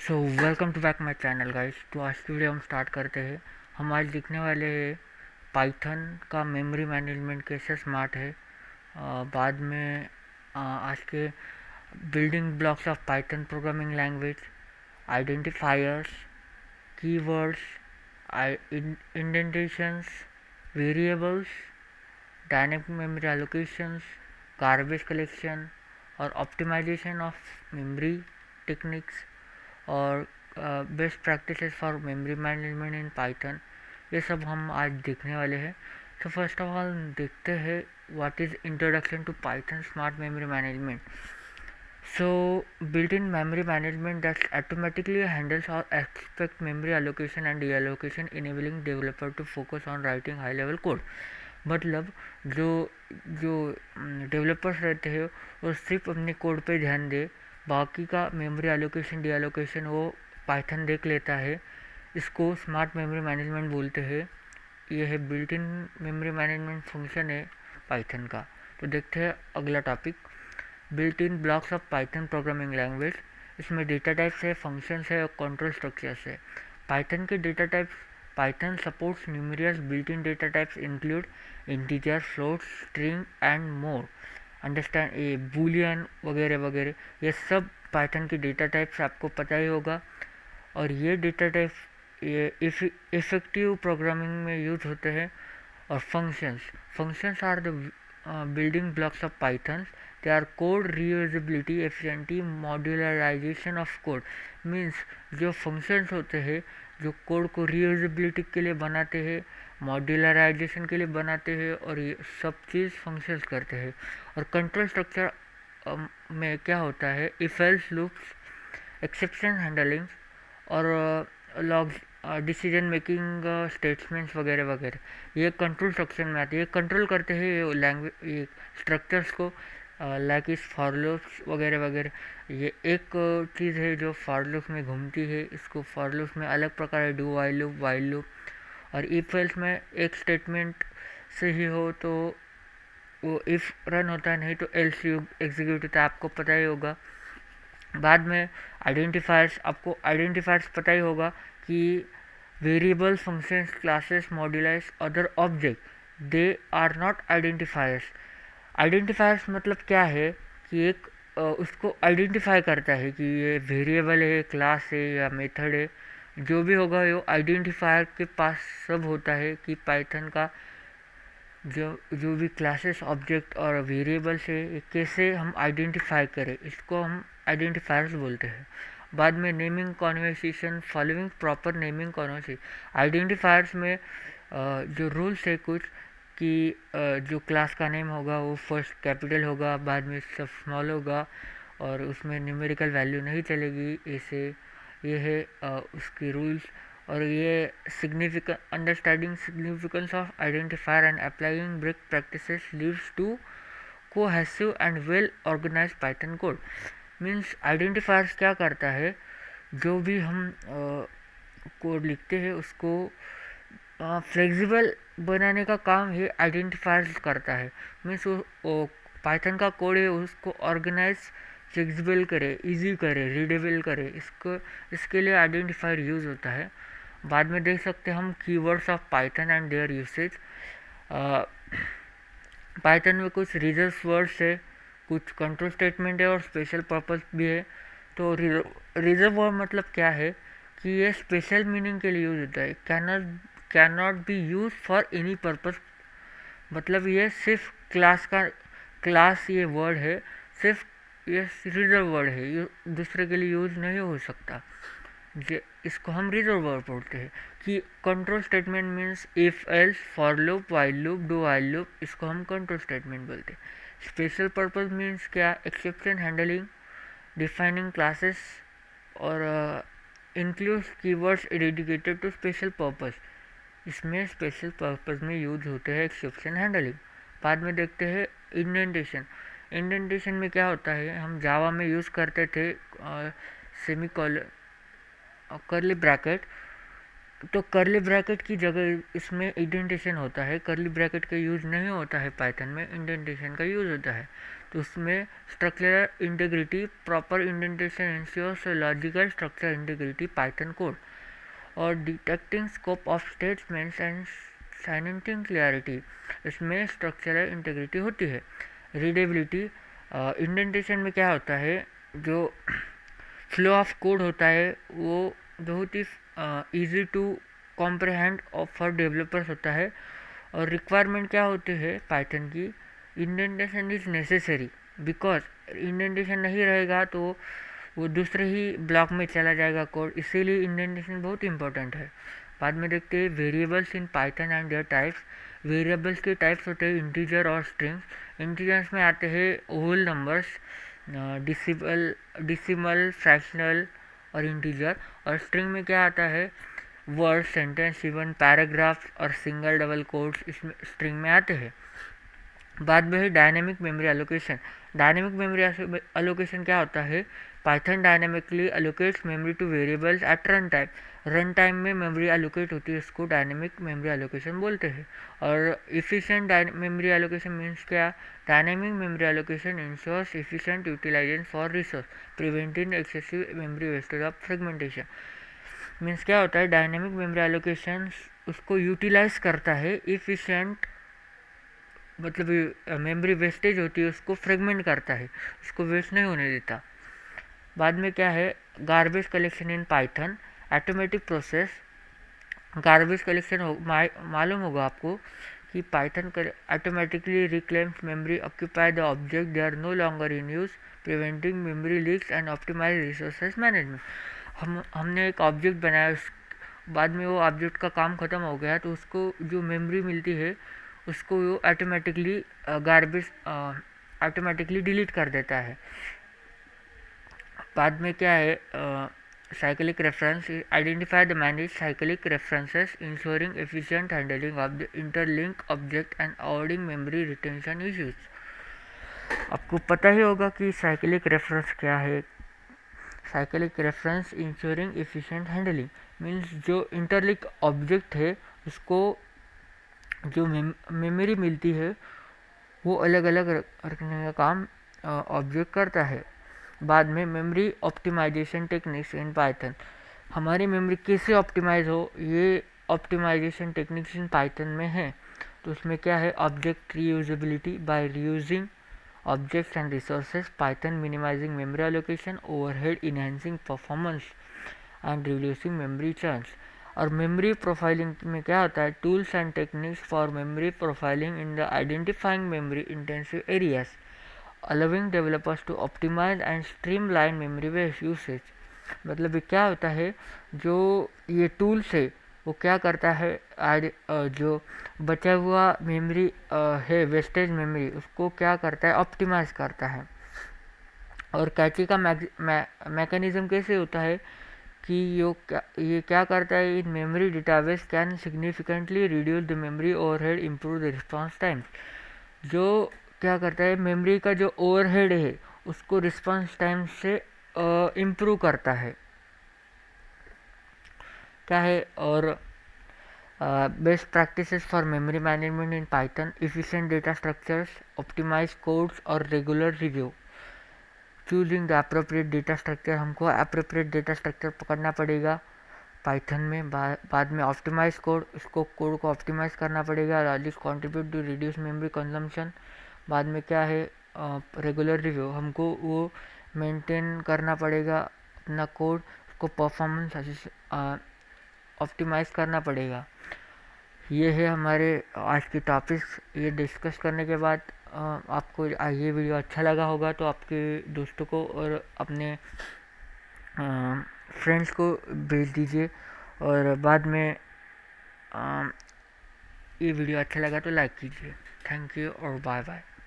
So welcome to back my channel guys. तो आज की वीडियो हम स्टार्ट करते हैं। हम आज लिखने वाले हैं पाइथन का मेमोरी मैनेजमेंट कैसे स्मार्ट है। बाद में आज के building blocks of Python programming language, identifiers, keywords, indentations, variables, dynamic memory allocations, garbage collection और ऑप्टिमाइजेशन ऑफ मेमोरी टेक्निक्स और best practices for memory management in Python, ये सब हम आज देखने वाले हैं। तो फर्स्ट ऑफ ऑल देखते हैं what is introduction to Python smart memory management. So built in memory management that automatically handles और expect memory allocation and deallocation, enabling developer to focus on writing high level code. मतलब जो जो developers रहते हैं वो सिर्फ अपने code पे ध्यान दे, बाकी का मेमोरी एलोकेशन डी एलोकेशन वो पाइथन देख लेता है। इसको स्मार्ट मेमोरी मैनेजमेंट बोलते हैं। ये है built in memory management function है पाइथन का। तो देखते हैं अगला topic, built in blocks of Python programming language. इसमें डेटा टाइप्स है, फंक्शंस है और कंट्रोल स्ट्रक्चर्स है। पाइथन के data types, Python supports numerous built in data types include integer, float, string and more. Understand, ये बूलियन वगैरह वगैरह, ये सब पाइथन की डेटा टाइप्स आपको पता ही होगा। और ये डेटा टाइप्स ये इफ़ेक्टिव प्रोग्रामिंग में यूज होते हैं। और functions, functions are the building blocks of Python. They are code reusability, efficiency, modularisation of code. Means जो फंक्शंस होते हैं जो कोड को रीयूजेबिलिटी के लिए बनाते हैं, मॉड्यूलराइजेशन के लिए बनाते हैं और ये सब चीज़ फंक्शंस करते हैं। और कंट्रोल स्ट्रक्चर में क्या होता है, if else loops, exception handling और लॉग, डिसीजन मेकिंग स्टेटमेंट्स वगैरह वगैरह, ये कंट्रोल स्ट्रक्चर में आते हैं। ये कंट्रोल करते हैं ये लैंग्वेज, ये स्ट्रक्चर्स को, लाइक इस फॉर लूप्स वगैरह वगैरह। ये एक चीज़ है जो फॉर लूप्स में घूमती है। इसको फॉर लूप्स में अलग प्रकार है, डू वाइल लूप। और इफ एल्स में एक स्टेटमेंट से ही हो तो वो इफ़ रन होता है, नहीं तो एल्स एग्जीक्यूट होता है, आपको पता ही होगा। बाद में आइडेंटिफायर्स, आपको आइडेंटिफायर्स पता ही होगा कि variable, functions, classes, modules, other object, they are not identifiers. Identifiers मतलब क्या है कि एक उसको आइडेंटिफाई करता है कि ये वेरिएबल है, क्लास है या मेथड है। जो भी होगा वो आइडेंटिफायर के पास सब होता है कि पाइथन का जो जो भी क्लासेस, ऑब्जेक्ट और वेरिएबल्स है, ये कैसे हम आइडेंटिफाई करें, इसको हम आइडेंटिफायर्स बोलते हैं। बाद में naming conversation, following proper naming conversation. Identifiers में जो रूल्स है कुछ कि जो क्लास का नेम होगा वो फर्स्ट कैपिटल होगा, बाद में सब स्मॉल होगा और उसमें न्यूमेरिकल वैल्यू नहीं चलेगी ऐसे। ये है उसकी रूल्स। और ये significant, understanding significance of identifier and applying break practices leads to cohesive and well organized Python code. Means identifiers क्या करता है, जो भी हम कोड लिखते हैं उसको फ्लेक्सिबल बनाने का काम ही आइडेंटिफायर्स करता है। मीन्स वो पाइथन का कोड है उसको ऑर्गेनाइज, फ्लेक्सिबल करे, इजी करे, रीडेबल करे, इसको इसके लिए आइडेंटिफायर यूज़ होता है। बाद में देख सकते हैं हम keywords of Python and their usage. Python में कुछ रिजर्व वर्ड्स है, कुछ कंट्रोल स्टेटमेंट है और स्पेशल पर्पस भी है। तो रिजर्व वर्ड मतलब क्या है कि ये स्पेशल मीनिंग के लिए यूज होता है, can not be use for any purpose. मतलब ये सिर्फ क्लास का, क्लास ये वर्ड है, सिर्फ ये रिजर्व वर्ड है, ये दूसरे के लिए यूज नहीं हो सकता। ये इसको हम रिजर्व वर्ड बोलते हैं। कि control statement means if else, for loop, while loop, do while loop, इसको हम कंट्रोल स्टेटमेंट बोलते हैं। स्पेशल पर्पस मीन्स क्या, एक्सेप्शन हैंडलिंग, डिफाइनिंग क्लासेस और includes keywords dedicated to special purpose. इसमें स्पेशल पर्पस में यूज होते हैं एक्सेप्शन हैंडलिंग। बाद में देखते हैं इंडेंटेशन। इंडेंटेशन में क्या होता है, हम जावा में यूज़ करते थे सेमी करली ब्रैकेट। तो करली ब्रैकेट की जगह इसमें इंडेंटेशन होता है। करली ब्रैकेट का यूज़ नहीं होता है पाइथन में, इंडेंटेशन का यूज़ होता है। तो उसमें structural integrity, proper indentation ensures logical structure integrity Python code. और detecting scope of statements and साइनेंटिंग क्लियरिटी, इसमें स्ट्रक्चरल इंटीग्रिटी होती है। रीडेबिलिटी, इंडेंटेशन में क्या होता है, जो फ्लो ऑफ कोड होता है वो बहुत ही easy to comprehend for developers होता है। और रिक्वायरमेंट क्या होती है पाइथन की, indentation is necessary, because indentation नहीं रहेगा तो वो दूसरे ही ब्लॉक में चला जाएगा कोड, इसीलिए इंडेंटेशन बहुत इंपॉर्टेंट है। बाद में देखते हैं variables in Python and their types. Variables के टाइप्स होते हैं इंटीजर और स्ट्रिंग्स। इंटीजर्स में आते हैं होल नंबर्स, डिसिमल, फ्रैक्शनल और इंटीजर। और स्ट्रिंग में क्या आता है, वर्ड, सेंटेंस, इवन पैराग्राफ और सिंगल डबल कोट्स इसमें स्ट्रिंग में आते हैं। बाद में है dynamic memory allocation. Dynamic memory allocation क्या होता है, Python dynamically allocates memory to variables at run time. Run time में मेमोरी एलोकेट होती है, इसको डायनेमिक मेमोरी एलोकेशन बोलते हैं। और इफिशिएंट मेमोरी एलोकेशन मीन्स क्या, dynamic memory allocation ensures efficient utilization for resource, preventing excessive memory wastage of fragmentation. Means क्या होता है, डायनेमिक मेमोरी एलोकेशन उसको यूटिलाइज करता है, इफिशिएंट मतलब मेमोरी वेस्टेज होती है उसको फ्रेगमेंट करता है, उसको वेस्ट नहीं होने देता। बाद में क्या है, garbage collection in Python, automatic process. Garbage collection मालूम होगा आपको कि Python automatically reclaims memory occupy the object they are no longer in use, preventing memory leaks and optimise resources management. हमने एक ऑब्जेक्ट बनाया, बाद में वो ऑब्जेक्ट का काम ख़त्म हो गया तो उसको जो मेमोरी मिलती है उसको वो ऑटोमेटिकली गार्बेज ऑटोमेटिकली डिलीट कर देता है। बाद में क्या है, cyclic reference, identify the manage cyclic references ensuring efficient handling of the interlink object and avoiding memory retention issues. आपको पता ही होगा कि साइक्लिक रेफरेंस क्या है। Cyclic reference ensuring efficient handling means जो इंटरलिंक ऑब्जेक्ट है उसको जो मेमोरी मिलती है वो अलग अलग रखने का काम ऑब्जेक्ट करता है। बाद में memory optimization techniques in Python, हमारी मेमोरी कैसे ऑप्टिमाइज हो, ये ऑप्टिमाइजेशन टेक्निक्स इन पाइथन में है। तो उसमें क्या है, object reusability by reusing objects and resources, Python minimizing memory allocation, overhead enhancing performance and reducing memory churns. और मेमोरी प्रोफाइलिंग में क्या होता है, tools and techniques for memory profiling in the identifying memory intensive areas, allowing developers to optimize and streamline memory based usage. मतलब ये क्या होता है, जो ये टूल्स है वो क्या करता है, जो बचा हुआ मेमोरी है, वेस्टेज मेमोरी, उसको क्या करता है, ऑप्टिमाइज करता है। और कैची का मैकेनिज्म कैसे होता है कि ये क्या करता है, in memory database can significantly reduce the memory overhead, improve the response time. जो क्या करता है, मेमोरी का जो ओवरहेड है उसको रिस्पॉन्स टाइम से इम्प्रूव करता है, क्या है। और best practices for memory management in Python, efficient data structures, optimise codes और regular review. Choosing the appropriate data structure, हमको अप्रोप्रिएट डेटा स्ट्रक्चर पकड़ना पड़ेगा पाइथन में। बाद में ऑप्टिमाइज कोड, उसको कोड को ऑप्टिमाइज करना पड़ेगा, logic contribute to reduce memory consumption. बाद में क्या है, रेगुलर रिव्यू, हमको वो मेंटेन करना पड़ेगा अपना कोड, उसको परफॉर्मेंस ऑप्टिमाइज करना पड़ेगा। ये है हमारे आज की टॉपिक्स। ये डिस्कस करने के बाद आपको ये वीडियो अच्छा लगा होगा तो आपके दोस्तों को और अपने फ्रेंड्स को भेज दीजिए। और बाद में ये वीडियो अच्छा लगा तो लाइक कीजिए। थैंक यू और बाय बाय।